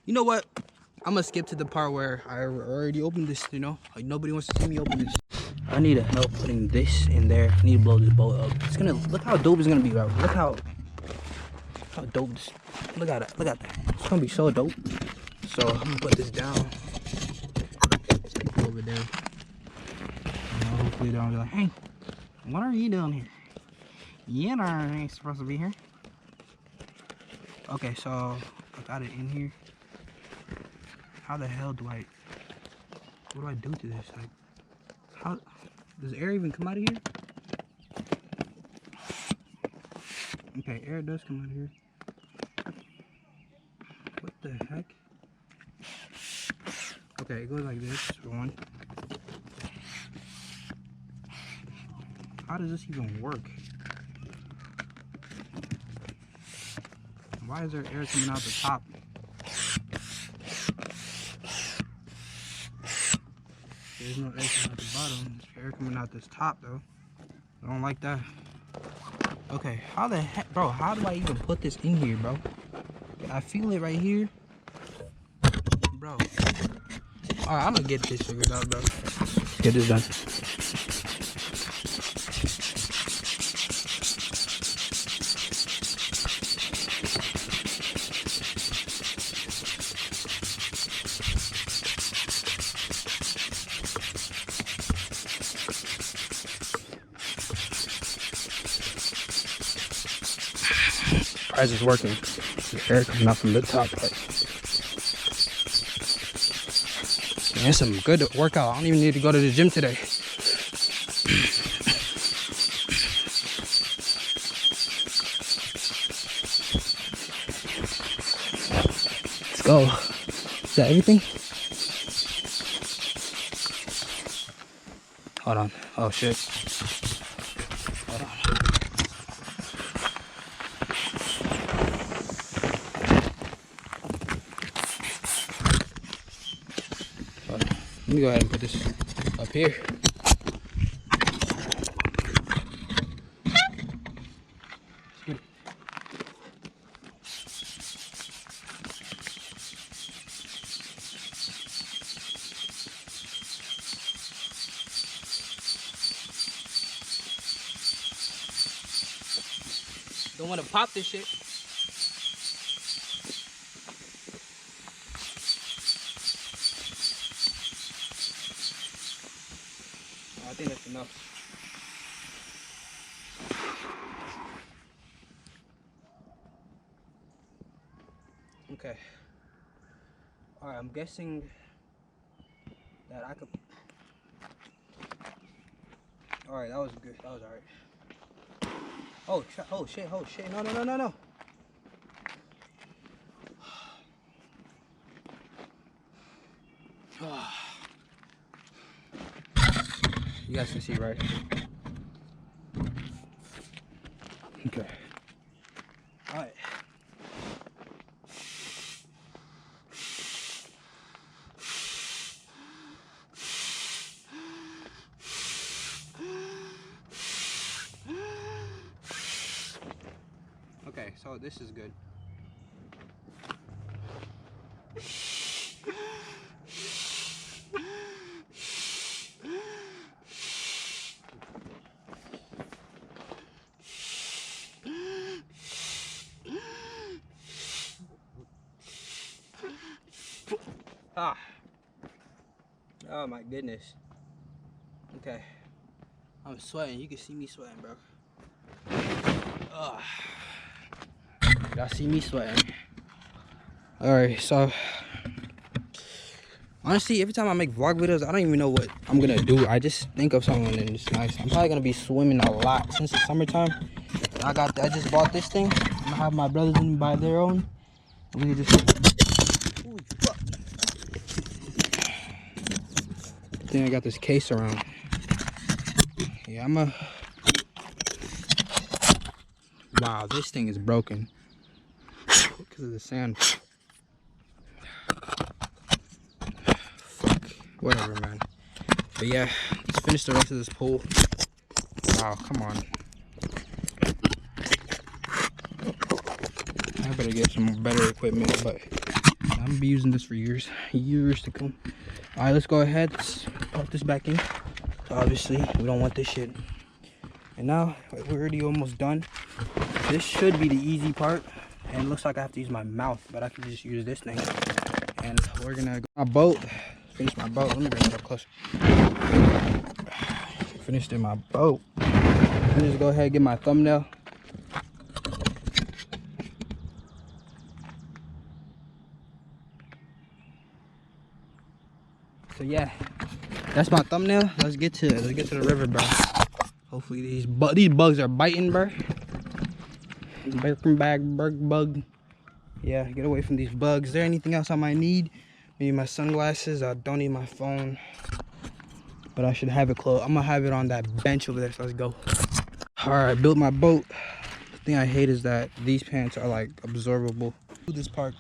You know what? I'm gonna skip to the part where I already opened this, you know? Like nobody wants to see me open this. I need help putting this in there. I need to blow this boat up. It's gonna, look how dope it's gonna be, bro. Look how dope this, look at that, look at that. It's gonna be so dope. So I'm gonna put this down. There's people over there. Hopefully they'll be like, hey, what are you doing here? You ain't supposed to be here. Okay, so I got it in here. How the hell do what do I do to this? Like, how does air even come out of here? Okay, air does come out of here. What the heck? Okay, it goes like this for one. How does this even work? Why is there air coming out the top? There's no air coming out the bottom. There's air coming out this top though. I don't like that. Okay, how the heck, bro? How do I even put this in here, bro? I feel it right here, bro. All right, I'm gonna get this figured out, bro. Get this done. Price is working. The air coming out from the top part. Man, it's some good workout. I don't even need to go to the gym today. Let's go. Is that everything? Hold on. Oh shit. Hold on. Let me go ahead and put this up here. Don't want to pop this shit. I think that's enough. Okay. Alright, I'm guessing that I could. Alright, that was good. That was alright. Oh shit, no. You guys can see, right? Okay. All right. Okay, so this is good. Ah. Oh my goodness. Okay. I'm sweating. You can see me sweating, bro. Y'all see me sweating. Alright, so honestly, every time I make vlog videos, I don't even know what I'm gonna do. I just think of something and it's nice. I'm probably gonna be swimming a lot since it's summertime. I just bought this thing. I'm gonna have my brothers in buy their own. We can just. Holy fuck. Then I got this case around. Yeah, wow, this thing is broken because of the sand. Fuck, whatever, man. But yeah, let's finish the rest of this pool. Wow, come on. I better get some better equipment, but I I'm gonna be using this for years to come. All right, let's go ahead. Let's put this back in. So obviously, we don't want this shit. And now we're already almost done. This should be the easy part. And it looks like I have to use my mouth, but I can just use this thing. And we're gonna go my boat. Finish my boat. Let me bring it up closer. Finished in my boat. Let me just go ahead and get my thumbnail. So yeah, that's my thumbnail. Let's get to the river, bro. Hopefully these bugs are biting, bro. Bug. Yeah, get away from these bugs. Is there anything else I might need? Maybe my sunglasses. I don't need my phone, but I should have it closed. I'm gonna have it on that bench over there. So let's go. All right, built my boat. The thing I hate is that these pants are like absorbable. This park.